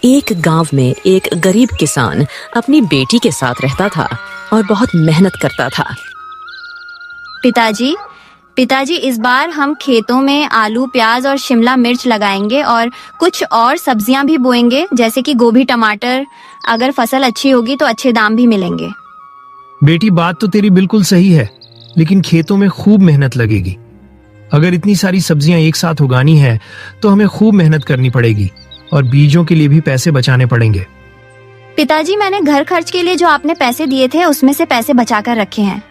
एक गांव में एक गरीब किसान अपनी बेटी के साथ रहता था और बहुत मेहनत करता था। पिताजी, इस बार हम खेतों में आलू, प्याज और शिमला मिर्च लगाएंगे और कुछ और सब्जियां भी बोएंगे, जैसे कि गोभी, टमाटर। अगर फसल अच्छी होगी तो अच्छे दाम भी मिलेंगे। बेटी, बात तो तेरी बिल्कुल सही है, लेकिन खेतों में खूब मेहनत लगेगी। अगर इतनी सारी सब्जियां एक साथ उगानी है तो हमें खूब मेहनत करनी पड़ेगी और बीजों के लिए भी पैसे बचाने पड़ेंगे। पिताजी, मैंने घर खर्च के लिए जो आपने पैसे दिए थे उसमें से पैसे बचा कर रखे हैं।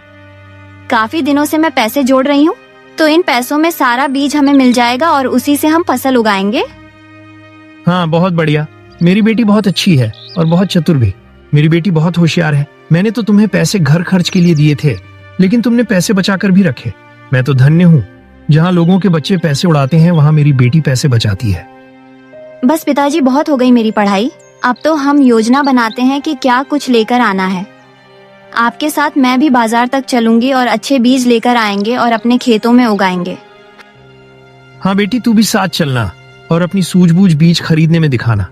काफी दिनों से मैं पैसे जोड़ रही हूँ, तो इन पैसों में सारा बीज हमें मिल जाएगा और उसी से हम फसल उगाएंगे। हाँ, बहुत बढ़िया। मेरी बेटी बहुत अच्छी है और बहुत चतुर भी। मेरी बेटी बहुत होशियार है। मैंने तो तुम्हें पैसे घर खर्च के लिए दिए थे, लेकिन तुमने पैसे बचाकर भी रखे। मैं तो धन्य हूँ। जहाँ लोगों के बच्चे पैसे उड़ाते हैं, वहाँ मेरी बेटी पैसे बचाती है। बस पिताजी, बहुत हो गई मेरी पढ़ाई। अब तो हम योजना बनाते हैं कि क्या कुछ लेकर आना है। आपके साथ मैं भी बाजार तक चलूंगी और अच्छे बीज लेकर आएंगे और अपने खेतों में उगाएंगे। हाँ बेटी, तू भी साथ चलना और अपनी सूझबूझ बीज खरीदने में दिखाना।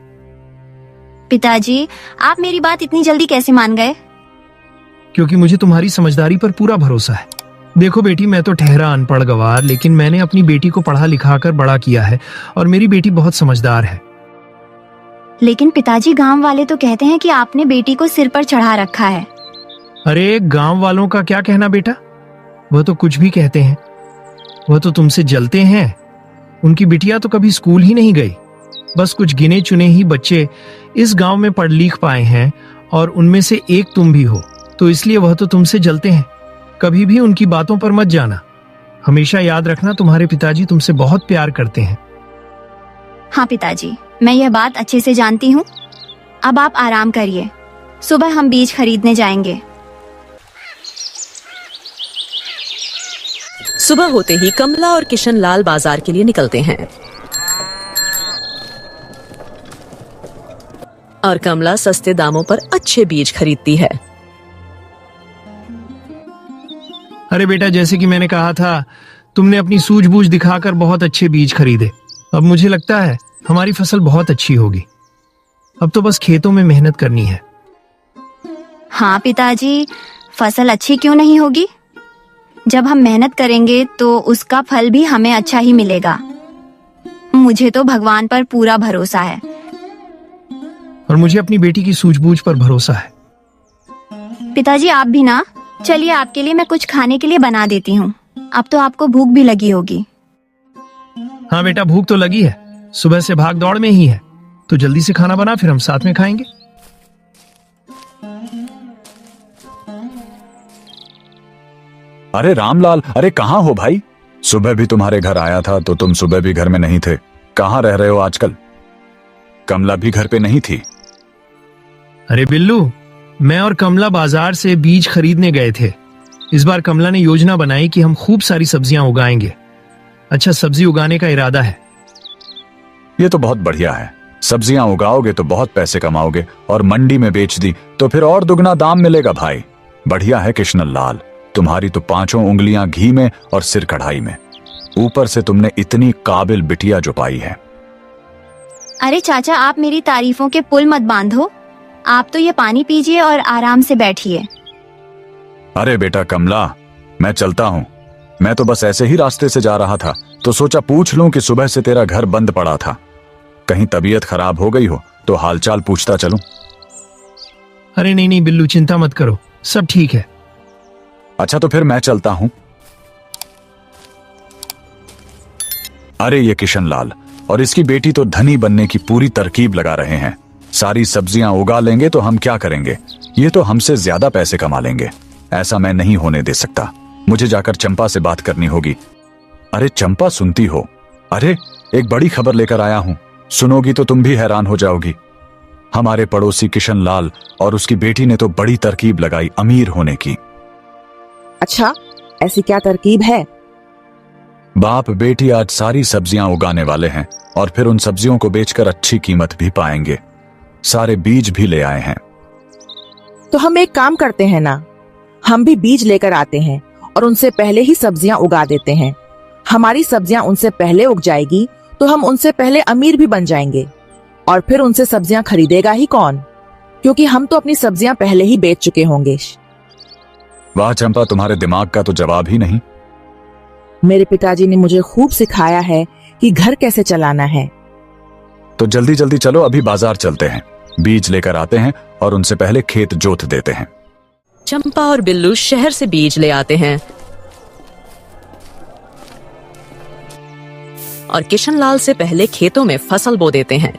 पिताजी, आप मेरी बात इतनी जल्दी कैसे मान गए? क्योंकि मुझे तुम्हारी समझदारी पर पूरा भरोसा है। देखो बेटी, मैं तो ठहरा अनपढ़ गवार, लेकिन मैंने अपनी बेटी को पढ़ा लिखा कर बड़ा किया है और मेरी बेटी बहुत समझदार है। लेकिन पिताजी, गांव वाले तो कहते हैं कि आपने बेटी को सिर पर चढ़ा रखा है। अरे, गांव वालों का क्या कहना बेटा, वह तो कुछ भी कहते हैं। वह तो तुमसे जलते हैं। उनकी बिटिया तो कभी स्कूल ही नहीं गई। बस कुछ गिने चुने ही बच्चे इस गांव में पढ़ लिख पाए हैं और उनमें से एक तुम भी हो, तो इसलिए वह तो तुमसे जलते हैं। कभी भी उनकी बातों पर मत जाना। हमेशा याद रखना, तुम्हारे पिताजी तुमसे बहुत प्यार करते हैं। हाँ पिताजी, मैं यह बात अच्छे से जानती हूँ। अब आप आराम करिए, सुबह हम बीज खरीदने जाएंगे। सुबह होते ही कमला और किशन लाल बाजार के लिए निकलते हैं और कमला सस्ते दामों पर अच्छे बीज खरीदती है। अरे बेटा, जैसे कि मैंने कहा था, तुमने अपनी सूझबूझ दिखाकर बहुत अच्छे बीज खरीदे। अब मुझे लगता है हमारी फसल बहुत अच्छी होगी। अब तो बस खेतों में मेहनत करनी है। हाँ पिताजी, फसल अच्छी क्यों नहीं होगी? जब हम मेहनत करेंगे तो उसका फल भी हमें अच्छा ही मिलेगा। मुझे तो भगवान पर पूरा भरोसा है। और मुझे अपनी बेटी की सूझबूझ पर भरोसा है। पिताजी, आप भी ना। चलिए, आपके लिए मैं कुछ खाने के लिए बना देती हूँ। अब तो आपको भूख भी लगी होगी। हाँ बेटा, भूख तो लगी है। सुबह से भाग दौड़ में ही है, तो जल्दी से खाना बना, फिर हम साथ में खाएंगे। अरे रामलाल, अरे कहाँ हो भाई? सुबह भी तुम्हारे घर आया था तो तुम सुबह भी घर में नहीं थे। कहाँ रह रहे हो आजकल? कमला भी घर पे नहीं थी। अरे बिल्लू, मैं और कमला बाजार से बीज खरीदने गए थे। इस बार कमला ने योजना बनाई कि हम खूब सारी सब्जियां उगाएंगे। अच्छा, सब्जी उगाने का इरादा है। ये तो बहुत बढ़िया है। सब्जियां उगाओगे तो बहुत पैसे कमाओगे और मंडी में बेच दी तो फिर और दुगना दाम मिलेगा भाई। बढ़िया है कृष्ण लाल, तुम्हारी तो 5 उंगलियां घी में और सिर कढ़ाई में। ऊपर से तुमने इतनी काबिल बिटिया जो पाई है। अरे चाचा, आप मेरी तारीफों के पुल मत बांधो। आप तो ये पानी पीजिए और आराम से बैठिए। अरे बेटा कमला, मैं चलता हूँ। मैं तो बस ऐसे ही रास्ते से जा रहा था तो सोचा पूछ लूं कि सुबह से तेरा घर बंद पड़ा था। कहीं तबीयत खराब हो गई हो तो हालचाल पूछता चलूं। अरे नहीं बिल्लू, चिंता मत करो, सब ठीक है। अच्छा, तो फिर मैं चलता हूं। अरे ये किशन लाल और इसकी बेटी तो धनी बनने की पूरी तरकीब लगा रहे हैं। सारी सब्जियां उगा लेंगे तो हम क्या करेंगे? ये तो हमसे ज्यादा पैसे कमा लेंगे। ऐसा मैं नहीं होने दे सकता। मुझे जाकर चंपा से बात करनी होगी। अरे चंपा, सुनती हो? अरे एक बड़ी खबर लेकर आया हूं, सुनोगी तो तुम भी हैरान हो जाओगी। हमारे पड़ोसी किशन लाल और उसकी बेटी ने तो बड़ी तरकीब लगाई अमीर होने की। अच्छा, ऐसी क्या तरकीब है? बाप बेटी आज सारी सब्जियां उगाने वाले हैं और फिर उन सब्जियों को बेचकर अच्छी कीमत भी पाएंगे। सारे बीज भी ले आए हैं। तो हम एक काम करते हैं ना, हम भी बीज लेकर आते हैं और उनसे पहले ही सब्जियां उगा देते हैं। हमारी सब्जियां उनसे पहले उग जाएगी तो हम उनसे पहले अमीर भी बन जाएंगे। और फिर उनसे सब्जियां खरीदेगा ही कौन, क्योंकि हम तो अपनी सब्जियां पहले ही बेच चुके होंगे। वाह चंपा, तुम्हारे दिमाग का तो जवाब ही नहीं। मेरे पिताजी ने मुझे खूब सिखाया है कि घर कैसे चलाना है। तो जल्दी जल्दी चलो, अभी बाजार चलते हैं, बीज लेकर आते हैं और उनसे पहले खेत जोत देते हैं। चंपा और बिल्लू शहर से बीज ले आते हैं और किशनलाल से पहले खेतों में फसल बो देते हैं।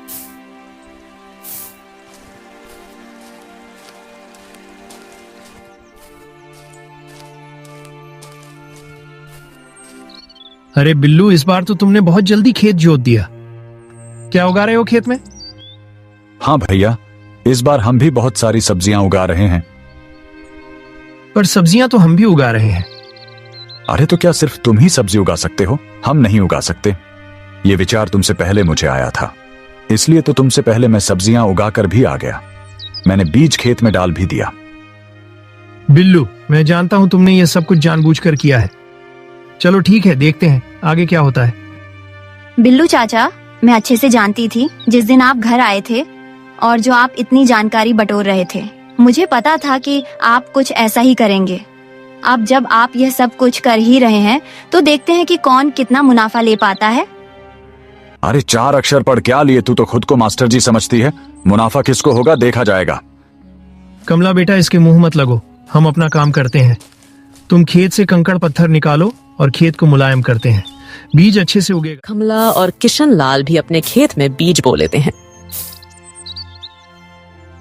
अरे बिल्लू, इस बार तो तुमने बहुत जल्दी खेत जोत दिया। क्या उगा रहे हो खेत में? हाँ भैया, इस बार हम भी बहुत सारी सब्जियां उगा रहे हैं। पर सब्जियां तो हम भी उगा रहे हैं। अरे तो क्या सिर्फ तुम ही सब्जी उगा सकते हो? हम नहीं उगा सकते। ये विचार तुमसे पहले मुझे आया था, इसलिए तो तुमसे पहले मैं सब्जियां उगाकर भी आ गया। मैंने बीज खेत में डाल भी दिया। बिल्लू, मैं जानता हूं तुमने ये सब कुछ जानबूझकर किया है। चलो ठीक है, देखते हैं आगे क्या होता है। बिल्लू चाचा, मैं अच्छे से जानती थी जिस दिन आप घर आए थे और जो आप इतनी जानकारी बटोर रहे थे, मुझे पता था कि आप कुछ ऐसा ही करेंगे। अब जब आप यह सब कुछ कर ही रहे हैं तो देखते हैं कि कौन कितना मुनाफा ले पाता है। अरे 4 अक्षर पढ़ क्या लिए? तू तो खुद को मास्टर जी समझती है। मुनाफा किसको होगा देखा जाएगा। कमला बेटा, इसके मुंह मत लगो, हम अपना काम करते हैं। तुम खेत से कंकड़ पत्थर निकालो और खेत को मुलायम करते हैं, बीज अच्छे से उगेगा। कमला और किशनलाल भी अपने खेत में बीज बो लेते हैं।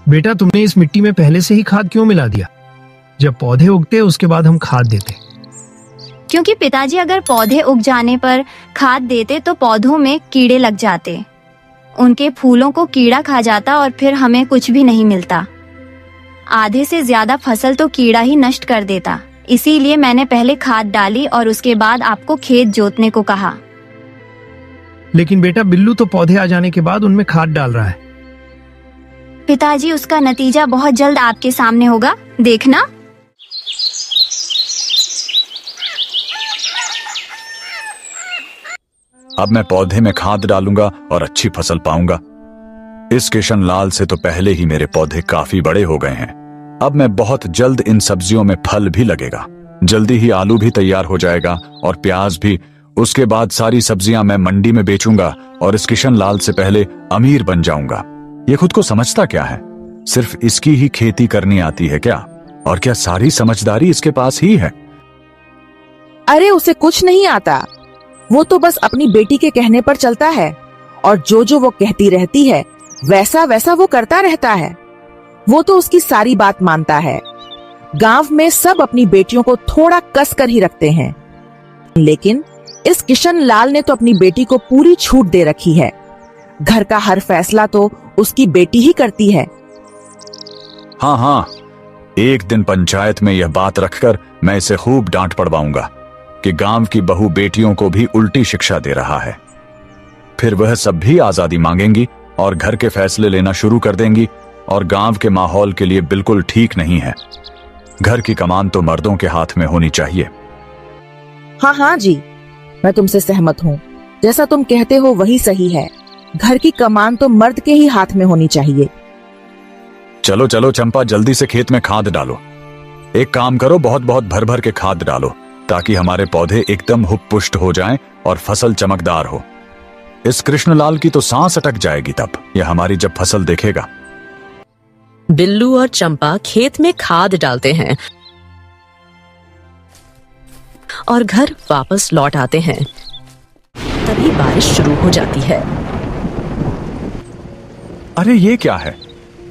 बेटा, तुमने इस मिट्टी में पहले से ही खाद क्यों मिला दिया? जब पौधे उगते उसके बाद हम खाद देते। क्योंकि पिताजी, अगर पौधे उग जाने पर खाद देते तो पौधों में कीड़े लग जाते, उनके फूलों को कीड़ा खा जाता और फिर हमें कुछ भी नहीं मिलता। आधे से ज्यादा फसल तो कीड़ा ही नष्ट कर देता। इसीलिए मैंने पहले खाद डाली और उसके बाद आपको खेत जोतने को कहा। लेकिन बेटा, बिल्लू तो पौधे आ जाने के बाद उनमें खाद डाल रहा है। पिताजी, उसका नतीजा बहुत जल्द आपके सामने होगा, देखना। अब मैं पौधे में खाद डालूंगा और अच्छी फसल पाऊंगा। इस किशनलाल से तो पहले ही मेरे पौधे काफी बड़े हो गए हैं। अब मैं बहुत जल्द इन सब्जियों में फल भी लगेगा। जल्दी ही आलू भी तैयार हो जाएगा और प्याज भी। उसके बाद सारी सब्जियां मैं मंडी में बेचूंगा और इस किशनलाल से पहले अमीर बन जाऊंगा। ये खुद को समझता क्या है? सिर्फ इसकी ही खेती करनी आती है क्या? और क्या सारी समझदारी इसके पास ही है? अरे उसे कुछ नहीं आता, वो तो बस अपनी बेटी के कहने पर चलता है और जो वो कहती रहती है वैसा वैसा वो करता रहता है। वो तो उसकी सारी बात मानता है। गांव में सब अपनी बेटियों को थोड़ा कस कर ही रखते हैं, लेकिन इस किशनलाल ने तो अपनी बेटी को पूरी छूट दे रखी है। घर का हर फैसला तो उसकी बेटी ही करती है। हाँ हाँ, एक दिन पंचायत में यह बात रखकर मैं इसे खूब डांट पड़वाऊंगा कि गांव की बहू बेटियों को भी उल्टी शिक्षा दे रहा है। फिर वह सब भी आजादी मांगेंगी और घर के फैसले लेना शुरू कर देंगी और गांव के माहौल के लिए बिल्कुल ठीक नहीं है। घर की कमान तो मर्दों के हाथ में होनी चाहिए। हाँ हाँ जी, मैं तुमसे सहमत हूँ। जैसा तुम कहते हो वही सही है। घर की कमान तो मर्द के ही हाथ में होनी चाहिए। चलो चलो चंपा, जल्दी से खेत में खाद डालो। एक काम करो, बहुत बहुत भर भर के खाद डालो ताकि हमारे पौधे एकदम हुप-पुष्ट हो जाएं और फसल चमकदार हो। इस कृष्णलाल की तो सांस अटक जाएगी तब यह हमारी जब फसल देखेगा। बिल्लू और चंपा खेत में खाद डालते हैं और घर वापस लौट आते हैं। तभी बारिश शुरू हो जाती है। अरे ये क्या है?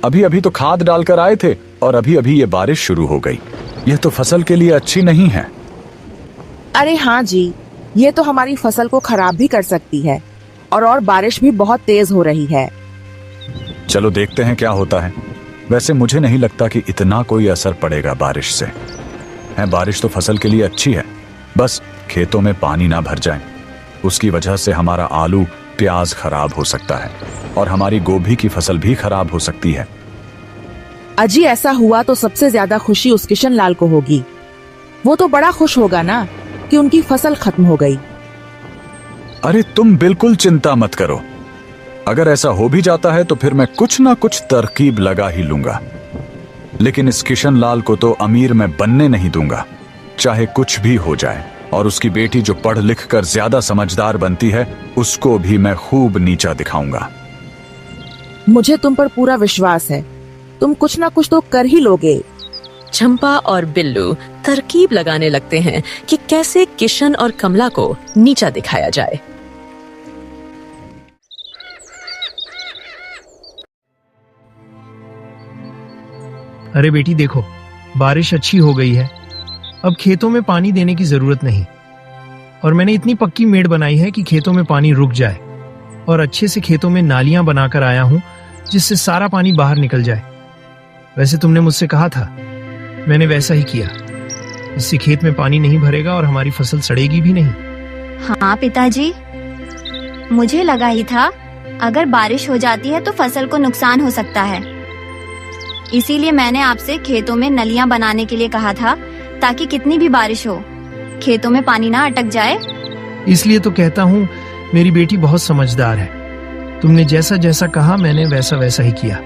अभी अभी तो खाद डालकर आए थे और अभी अभी ये बारिश शुरू हो गई। यह तो फसल के लिए अच्छी नहीं है। अरे हाँ जी, ये तो हमारी फसल को खराब भी कर सकती है और बारिश भी बहुत तेज हो रही है। चलो देखते हैं क्या होता है। वैसे मुझे नहीं लगता कि इतना कोई असर पड़ेगा बारिश से। बारिश तो फसल के लिए अच्छी है, बस खेतों में पानी ना भर जाए। उसकी वजह से हमारा आलू प्याज खराब हो सकता है और हमारी गोभी की फसल भी खराब हो सकती है। अजी ऐसा हुआ तो सबसे ज्यादा खुशी उस किशनलाल को होगी। वो तो बड़ा खुश होगा ना कि उनकी फसल खत्म हो गई। अरे तुम बिल्कुल चिंता मत करो। अगर ऐसा हो भी जाता है तो फिर मैं कुछ ना कुछ तरकीब लगा ही लूंगा। लेकिन इस किशन लाल को तो अमीर मैं बनने नहीं दूंगा, चाहे कुछ भी हो जाए। और उसकी बेटी जो पढ़ लिख कर ज्यादा समझदार बनती है, उसको भी मैं खूब नीचा दिखाऊंगा। मुझे तुम पर पूरा विश्वास है, तुम कुछ ना कुछ तो कर ही लोगे। चंपा और बिल्लू तरकीब लगाने लगते हैं कि कैसे किशन और कमला को नीचा दिखाया जाए। अरे बेटी देखो, बारिश अच्छी हो गई है, अब खेतों में पानी देने की जरूरत नहीं। और मैंने इतनी पक्की मेड़ बनाई है कि खेतों में पानी रुक जाए, और अच्छे से खेतों में नालियां बनाकर आया हूं जिससे सारा पानी बाहर निकल जाए। वैसे तुमने मुझसे कहा था, मैंने वैसा ही किया। इससे खेत में पानी नहीं भरेगा और हमारी फसल सड़ेगी भी नहीं। हाँ पिताजी, मुझे लगा ही था अगर बारिश हो जाती है तो फसल को नुकसान हो सकता है। इसीलिए मैंने आपसे खेतों में नलियां बनाने के लिए कहा था, ताकि कितनी भी बारिश हो खेतों में पानी ना अटक जाए। इसलिए तो कहता हूँ मेरी बेटी बहुत समझदार है। तुमने जैसा जैसा कहा मैंने वैसा वैसा ही किया।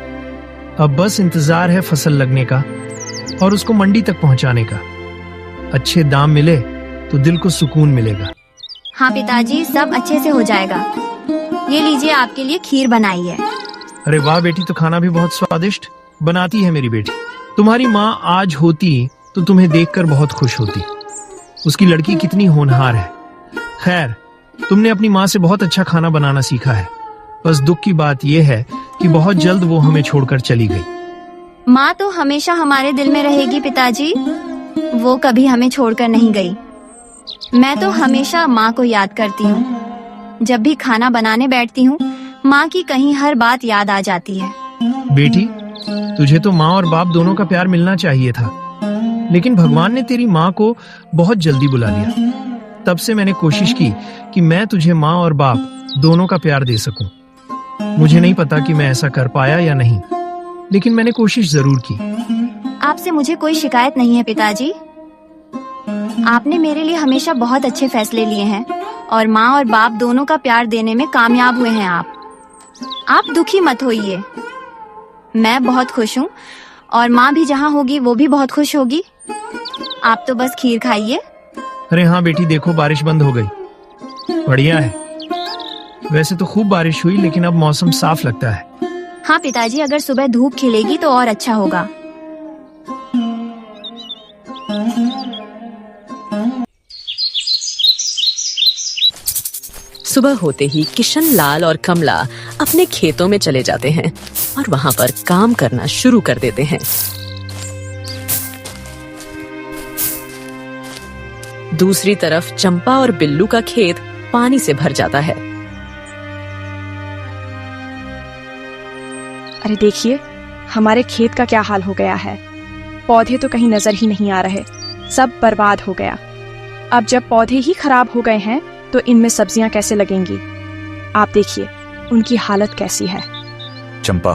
अब बस इंतजार है फसल लगने का और उसको मंडी तक पहुंचाने का। अच्छे दाम मिले तो दिल को सुकून मिलेगा। हाँ पिताजी, सब अच्छे से हो जाएगा। ये लीजिए, आपके लिए खीर बनाई है। अरे वाह बेटी, तो खाना भी बहुत स्वादिष्ट बनाती है मेरी बेटी। तुम्हारी माँ आज होती तो तुम्हें देखकर बहुत खुश होती। उसकी लड़की कितनी होनहार है। खैर, तुमने अपनी माँ से बहुत अच्छा खाना बनाना सीखा है। बस दुख की बात यह है कि बहुत जल्द वो हमें छोड़कर चली गई। माँ तो हमेशा हमारे दिल में रहेगी पिताजी, वो कभी हमें छोड़कर नहीं गई। मैं तो हमेशा माँ को याद करती हूँ। जब भी खाना बनाने बैठती हूँ, माँ की कहीं हर बात याद आ जाती है। बेटी, तुझे तो माँ और बाप दोनों का प्यार मिलना चाहिए था, लेकिन भगवान ने तेरी माँ को बहुत जल्दी बुला लिया। तब से मैंने कोशिश की कि मैं तुझे माँ और बाप दोनों का प्यार दे सकूं। मुझे नहीं पता कि मैं ऐसा कर पाया या नहीं, लेकिन मैंने कोशिश जरूर की। आपसे मुझे कोई शिकायत नहीं है पिताजी। आपने मेरे लिए हमेशा बहुत अच्छे फैसले लिए हैं और माँ और बाप दोनों का प्यार देने में कामयाब हुए हैं आप दुखी मत होइए। मैं बहुत खुश हूँ और माँ भी जहाँ होगी वो भी बहुत खुश होगी। आप तो बस खीर खाइए। अरे हाँ बेटी, देखो बारिश बंद हो गई। बढ़िया है। वैसे तो खूब बारिश हुई, लेकिन अब मौसम साफ लगता है। हाँ पिताजी, अगर सुबह धूप खिलेगी तो और अच्छा होगा। सुबह होते ही किशन लाल और कमला अपने खेतों में चले जाते हैं और वहां पर काम करना शुरू कर देते हैं। दूसरी तरफ चंपा और बिल्लू का खेत पानी से भर जाता है। अरे देखिए, हमारे खेत का क्या हाल हो गया है। पौधे तो कहीं नजर ही नहीं आ रहे, सब बर्बाद हो गया। अब जब पौधे ही खराब हो गए हैं तो इनमें सब्जियां कैसे लगेंगी। आप देखिए उनकी हालत कैसी है। चंपा,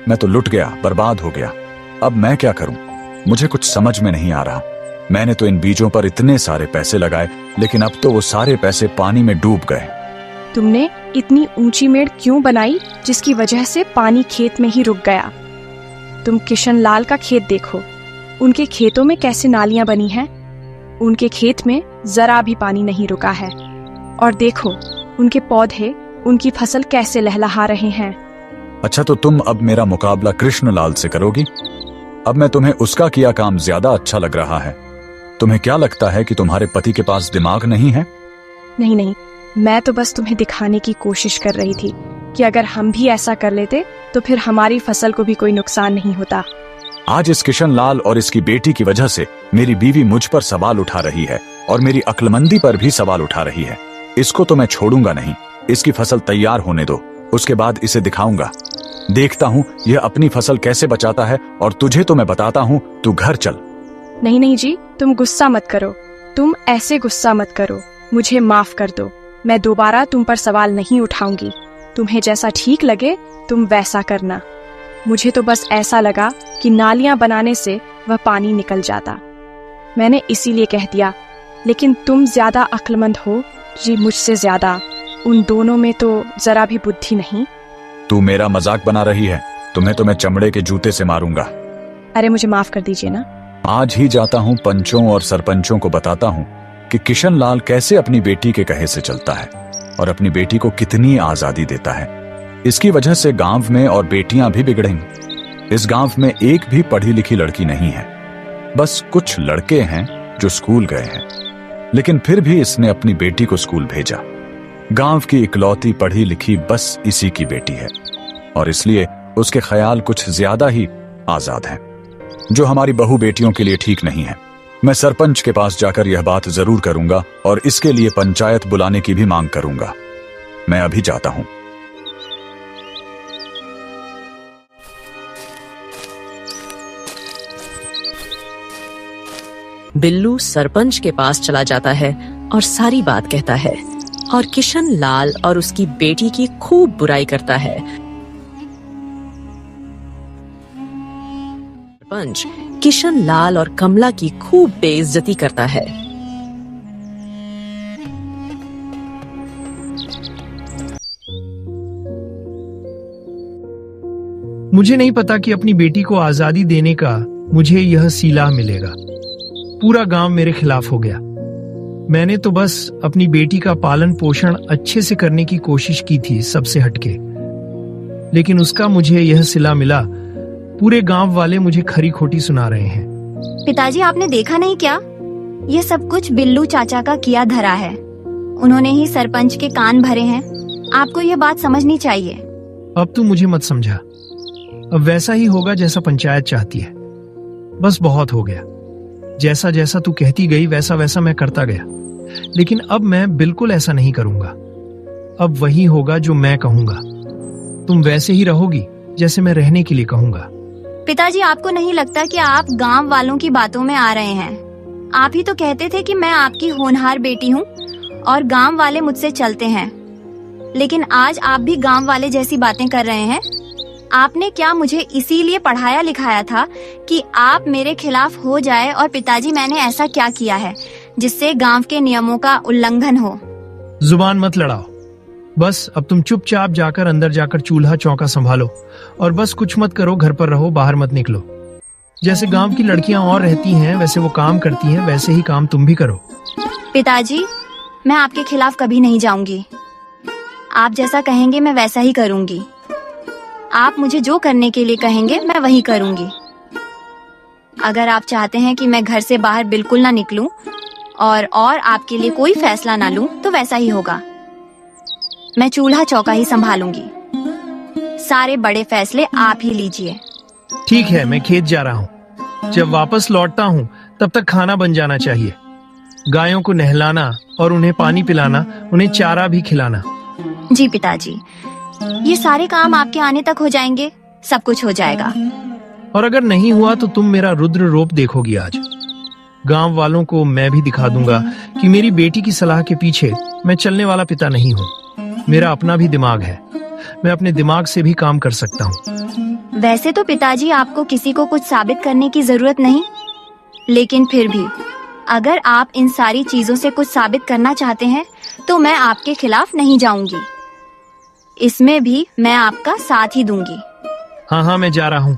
मैं तो लुट गया, बर्बाद हो गया। अब मैं क्या करूं? मुझे कुछ समझ में नहीं आ रहा। मैंने तो इन बीजों पर इतने सारे पैसे लगाए, लेकिन अब तो वो सारे पैसे पानी में डूब गए। तुमने इतनी ऊंची मेड़ क्यों बनाई जिसकी वजह से पानी खेत में ही रुक गया। तुम किशन लाल का खेत देखो, उनके खेतों में कैसे नालियां बनी हैं। उनके खेत में जरा भी पानी नहीं रुका है। और देखो उनके पौधे, उनकी फसल कैसे लहलहा रहे हैं। अच्छा, तो तुम अब मेरा मुकाबला कृष्ण लाल से करोगी? अब मैं तुम्हें उसका किया काम ज्यादा अच्छा लग रहा है। तुम्हें क्या लगता है कि तुम्हारे पति के पास दिमाग नहीं है? नहीं नहीं, मैं तो बस तुम्हें दिखाने की कोशिश कर रही थी कि अगर हम भी ऐसा कर लेते तो फिर हमारी फसल को भी कोई नुकसान नहीं होता। आज इस किशन लाल और इसकी बेटी की वजह से मेरी बीवी मुझ पर सवाल उठा रही है और मेरी अक्लमंदी पर भी सवाल उठा रही है। इसको तो मैं छोड़ूंगा नहीं। इसकी फसल तैयार होने दो, उसके बाद इसे दिखाऊंगा। देखता हूँ यह अपनी फसल कैसे बचाता है, और तुझे तो मैं बताता हूँ। तू घर चल। नहीं नहीं जी, तुम गुस्सा मत करो। तुम ऐसे गुस्सा मत करो। मुझे माफ कर दो। मैं दोबारा तुम पर सवाल नहीं उठाऊंगी। तुम्हें जैसा ठीक लगे तुम वैसा करना। मुझे तो बस ऐसा लगा कि नालियां बनाने से वह पानी निकल जाता, मैंने इसीलिए कह दिया। लेकिन तुम ज्यादा अक्लमंद हो जी मुझसे ज्यादा। उन दोनों में तो जरा भी बुद्धि नहीं। तू मेरा मजाक बना रही है? तुम्हें तो मैं चमड़े के जूते से मारूंगा। अरे मुझे माफ कर दीजिए ना। आज ही जाता हूँ, पंचों और सरपंचों को बताता हूँ कि किशन लाल कैसे अपनी बेटी के कहे से चलता है और अपनी बेटी को कितनी आजादी देता है। इसकी वजह से गांव में और बेटियां भी बिगड़ेंगी। इस गांव में एक भी पढ़ी लिखी लड़की नहीं है, बस कुछ लड़के हैं जो स्कूल गए हैं, लेकिन फिर भी इसने अपनी बेटी को स्कूल भेजा। गांव की इकलौती पढ़ी लिखी बस इसी की बेटी है और इसलिए उसके ख्याल कुछ ज्यादा ही आजाद हैं, जो हमारी बहू बेटियों के लिए ठीक नहीं है। मैं सरपंच के पास जाकर यह बात जरूर करूंगा और इसके लिए पंचायत बुलाने की भी मांग करूंगा। मैं अभी जाता हूं। बिल्लू सरपंच के पास चला जाता है और सारी बात कहता है और किशन लाल और उसकी बेटी की खूब बुराई करता है। सरपंच किशन लाल और कमला की खूब बेइज्जती करता है। मुझे नहीं पता कि अपनी बेटी को आजादी देने का मुझे यह सीला मिलेगा। पूरा गांव मेरे खिलाफ हो गया। मैंने तो बस अपनी बेटी का पालन पोषण अच्छे से करने की कोशिश की थी, सबसे हटके, लेकिन उसका मुझे यह सिला मिला। पूरे गांव वाले मुझे खरी खोटी सुना रहे हैं। पिताजी, आपने देखा नहीं क्या? ये सब कुछ बिल्लू चाचा का किया धरा है। उन्होंने ही सरपंच के कान भरे हैं। आपको ये बात समझनी चाहिए। अब तू मुझे मत समझा। अब वैसा ही होगा जैसा पंचायत चाहती है। बस बहुत हो गया। जैसा जैसा तू कहती गई वैसा वैसा मैं करता गया, लेकिन अब मैं बिल्कुल ऐसा नहीं करूंगा। अब वही होगा जो मैं कहूंगा। तुम वैसे ही रहोगी जैसे मैं रहने के लिए कहूंगा। पिताजी, आपको नहीं लगता कि आप गांव वालों की बातों में आ रहे हैं? आप ही तो कहते थे कि मैं आपकी होनहार बेटी हूँ और गांव वाले मुझसे चलते हैं, लेकिन आज आप भी गांव वाले जैसी बातें कर रहे हैं। आपने क्या मुझे इसीलिए पढ़ाया लिखाया था कि आप मेरे खिलाफ हो जाए? और पिताजी, मैंने ऐसा क्या किया है जिससे गांव के नियमों का उल्लंघन हो? जुबान मत लड़ाओ। बस अब तुम चुपचाप जाकर अंदर जाकर चूल्हा चौका संभालो और बस कुछ मत करो, घर पर रहो, बाहर मत निकलो। जैसे गांव की लड़कियां और रहती हैं, वैसे वो काम करती हैं, वैसे ही काम तुम भी करो। पिताजी, मैं आपके खिलाफ कभी नहीं जाऊंगी। आप जैसा कहेंगे मैं वैसा ही करूंगी। आप मुझे जो करने के लिए कहेंगे मैं वही करूंगी। अगर आप चाहते हैं कि मैं घर से बाहर बिल्कुल ना निकलूं और आपके लिए कोई फैसला ना लूं, तो वैसा ही होगा। मैं चूल्हा चौका ही संभालूंगी। सारे बड़े फैसले आप ही लीजिए। ठीक है, मैं खेत जा रहा हूँ। जब वापस लौटता हूँ तब तक खाना बन जाना चाहिए। गायों को नहलाना और उन्हें पानी पिलाना, उन्हें चारा भी खिलाना। जी पिताजी, ये सारे काम आपके आने तक हो जाएंगे। सब कुछ हो जाएगा। और अगर नहीं हुआ तो तुम मेरा रुद्र रूप देखोगी आज। गांव वालों को मैं भी दिखा दूंगा कि मेरी बेटी की सलाह के पीछे मैं चलने वाला पिता नहीं हूँ। मेरा अपना भी दिमाग है। मैं अपने दिमाग से भी काम कर सकता हूँ। वैसे तो पिताजी, आपको किसी को कुछ साबित करने की जरूरत नहीं, लेकिन फिर भी अगर आप इन सारी चीजों से कुछ साबित करना चाहते हैं तो मैं आपके खिलाफ नहीं जाऊंगी। इसमें भी मैं आपका साथ ही दूंगी। हाँ, मैं जा रहा हूँ।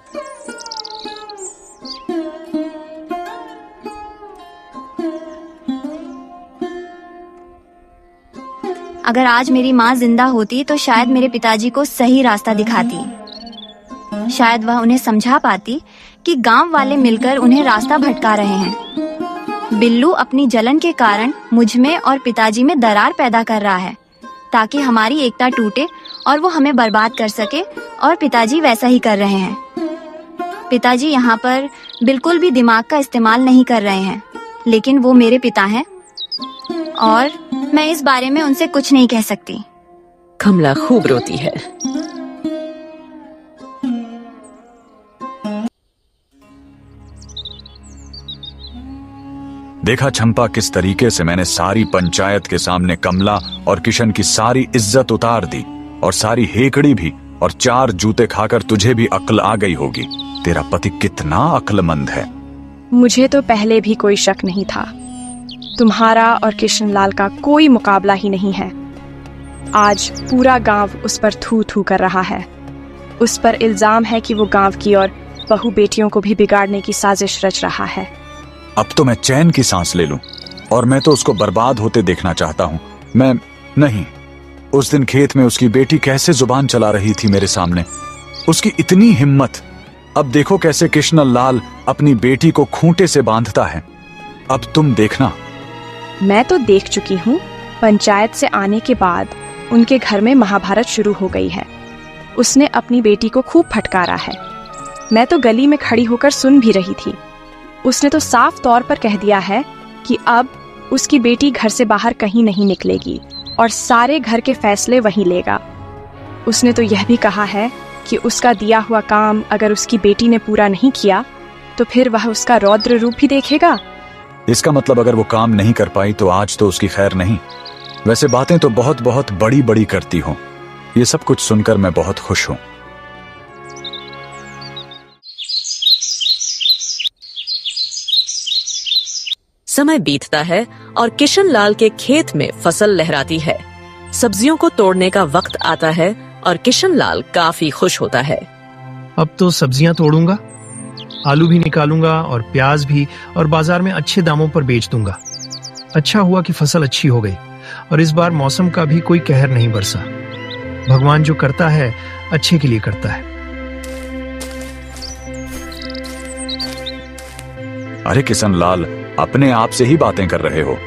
अगर आज मेरी माँ जिंदा होती तो शायद मेरे पिताजी को सही रास्ता दिखाती। शायद वह उन्हें समझा पाती कि गांव वाले मिलकर उन्हें रास्ता भटका रहे हैं। बिल्लू अपनी जलन के कारण मुझ में और पिताजी में दरार पैदा कर रहा है ताकि हमारी एकता टूटे और वो हमें बर्बाद कर सके, और पिताजी वैसा ही कर रहे हैं। पिताजी यहाँ पर बिल्कुल भी दिमाग का इस्तेमाल नहीं कर रहे हैं, लेकिन वो मेरे पिता हैं और मैं इस बारे में उनसे कुछ नहीं कह सकती। कमला खूब रोती है। देखा चंपा, किस तरीके से मैंने सारी पंचायत के सामने कमला और किशन की सारी इज्जत उतार दी और सारी हेकड़ी भी, और 4 जूते खाकर तुझे भी अक्ल आ गई होगी। तेरा पति कितना अक्लमंद है। मुझे तो पहले भी कोई शक नहीं था। तुम्हारा और किशन लाल का कोई मुकाबला ही नहीं है। आज पूरा गांव उस पर थू थू कर रहा है। उस पर इल्जाम है कि वो गांव की और बहू बेटियों को भी बिगाड़ने की साजिश रच रहा है। अब तो मैं चैन की सांस ले लूं, और मैं तो उसको बर्बाद होते देखना चाहता हूं। मैं नहीं, उस दिन खेत में उसकी बेटी कैसे जुबान चला रही थी मेरे सामने, उसकी इतनी हिम्मत। अब देखो कैसे कृष्ण लाल अपनी बेटी को खूंटे से बांधता है। अब तुम देखना। मैं तो देख चुकी हूँ। पंचायत से आने के बाद उनके घर में महाभारत शुरू हो गई है। उसने अपनी बेटी को खूब फटकारा है। मैं तो गली में खड़ी होकर सुन भी रही थी। उसने तो साफ तौर पर कह दिया है कि अब उसकी बेटी घर से बाहर कहीं नहीं निकलेगी और सारे घर के फैसले वही लेगा। उसने तो यह भी कहा है कि उसका दिया हुआ काम अगर उसकी बेटी ने पूरा नहीं किया तो फिर वह उसका रौद्र रूप भी देखेगा। इसका मतलब अगर वो काम नहीं कर पाई तो आज तो उसकी खैर नहीं। वैसे बातें तो बहुत बहुत बड़ी बड़ी करती हो। ये सब कुछ सुनकर मैं बहुत खुश हूं। समय बीतता है और किशन लाल के खेत में फसल लहराती है। सब्जियों को तोड़ने का वक्त आता है और किशन लाल काफी खुश होता है। अब तो सब्जियां तोड़ूंगा, आलू भी निकालूंगा और प्याज भी, और बाजार में अच्छे दामों पर बेच दूंगा। अच्छा हुआ कि फसल अच्छी हो गई और इस बार मौसम का भी कोई कहर नहीं बरसा। भगवान जो करता है अच्छे के लिए करता है। अरे किशन लाल, अपने आप से ही बातें कर रहे हो,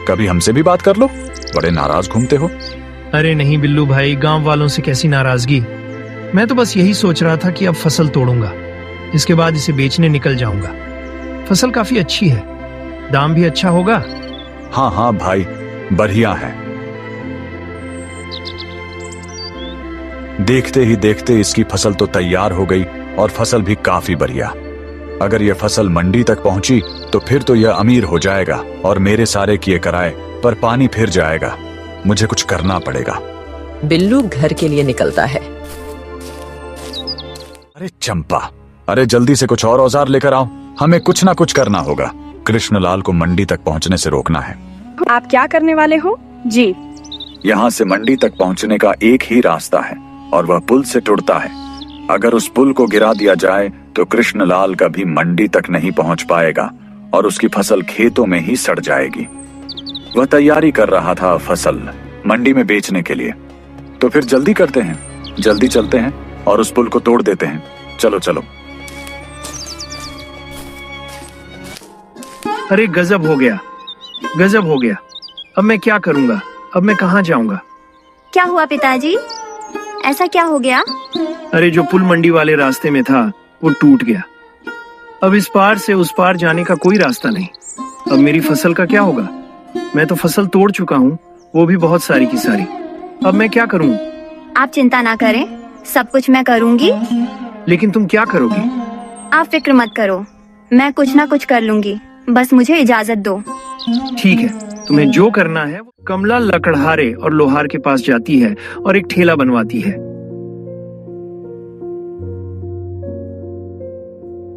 कभी हमसे भी बात कर लो। बड़े नाराज घूमते हो। अरे नहीं बिल्लू भाई, गांव वालों से कैसी नाराजगी। मैं तो बस यही सोच रहा था कि अब फसल तोड़ूंगा, इसके बाद इसे बेचने निकल जाऊंगा। फसल काफी अच्छी है, दाम भी अच्छा होगा। हाँ हाँ भाई, बढ़िया है। देखते ही देखते इसकी फसल तो तैयार हो गई और फसल भी काफी बढ़िया। अगर यह फसल मंडी तक पहुंची तो फिर तो यह अमीर हो जाएगा और मेरे सारे किए कराए पर पानी फिर जाएगा। मुझे कुछ करना पड़ेगा। बिल्लू घर के लिए निकलता है। अरे चंपा, अरे जल्दी से कुछ और औजार लेकर आओ, हमें कुछ ना कुछ करना होगा। कृष्णलाल को मंडी तक पहुंचने से रोकना है। आप क्या करने वाले हो? जी, यहाँ से मंडी तक पहुंचने का एक ही रास्ता है और वह पुल से टूटता है। अगर उस पुल को गिरा दिया जाए तो कृष्णलाल कभी मंडी तक नहीं पहुंच पाएगा और उसकी फसल खेतों में ही सड़ जाएगी। वह तैयारी कर रहा था फसल मंडी में बेचने के लिए। तो फिर जल्दी करते हैं, जल्दी चलते हैं और उस पुल को तोड़ देते हैं। चलो चलो। अरे गजब हो गया, गजब हो गया। अब मैं क्या करूंगा? अब मैं कहाँ जाऊंगा? क्या हुआ पिताजी? ऐसा क्या हो गया? अरे जो पुल मंडी वाले रास्ते में था वो टूट गया। अब इस पार से उस पार जाने का कोई रास्ता नहीं। अब मेरी फसल का क्या होगा? मैं तो फसल तोड़ चुका हूँ, वो भी बहुत सारी की सारी। अब मैं क्या करूँ? आप चिंता ना करें, सब कुछ मैं करूंगी। लेकिन तुम क्या करोगी? आप फिक्र मत करो, मैं कुछ ना कुछ कर लूंगी, बस मुझे इजाजत दो। ठीक है, तुम्हें जो करना है। कमला लकड़हारे और लोहार के पास जाती है और एक ठेला बनवाती है।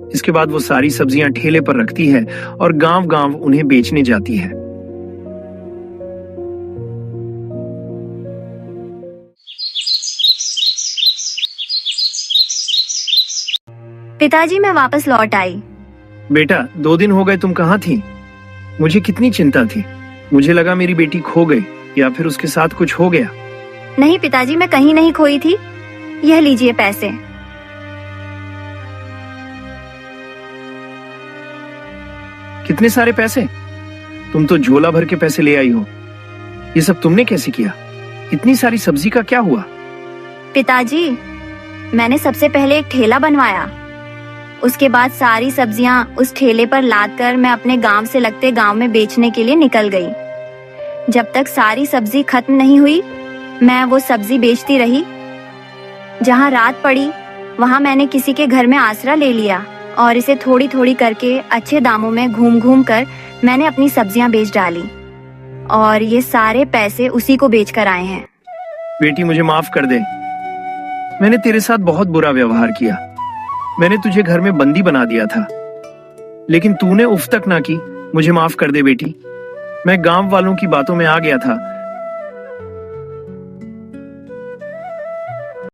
इसके बाद वो सारी सब्जियां ठेले पर रखती है और गांव-गांव उन्हें बेचने जाती है। पिताजी मैं वापस लौट आई। बेटा 2 दिन हो गए, तुम कहाँ थी? मुझे कितनी चिंता थी। मुझे लगा मेरी बेटी खो गई या फिर उसके साथ कुछ हो गया। नहीं पिताजी, मैं कहीं नहीं खोई थी। यह लीजिए पैसे। कितने सारे पैसे? तुम तो झोला भर के पैसे ले आई हो। ये सब तुमने कैसे किया? इतनी सारी सब्जी का क्या हुआ? पिताजी, मैंने सबसे पहले एक ठेला बनवाया। उसके बाद सारी सब्जियां उस ठेले पर लादकर मैं अपने गांव से लगते गांव में बेचने के लिए निकल गई। जब तक सारी सब्जी खत्म नहीं हुई, मैं वो सब्जी बेचती रही। जहां रात पड़ी, वहां मैंने किसी के घर में आसरा ले लिया और इसे थोड़ी थोड़ी करके अच्छे दामों में घूम घूम कर मैंने अपनी सब्जियां बेच डाली और ये सारे पैसे उसी को बेचकर आए हैं। बेटी मुझे माफ कर दे, मैंने तेरे साथ बहुत बुरा व्यवहार किया। मैंने तुझे घर में बंदी बना दिया था, लेकिन तूने उफ तक ना की। मुझे माफ कर दे बेटी। मैं गांव वालों की बातों में आ गया था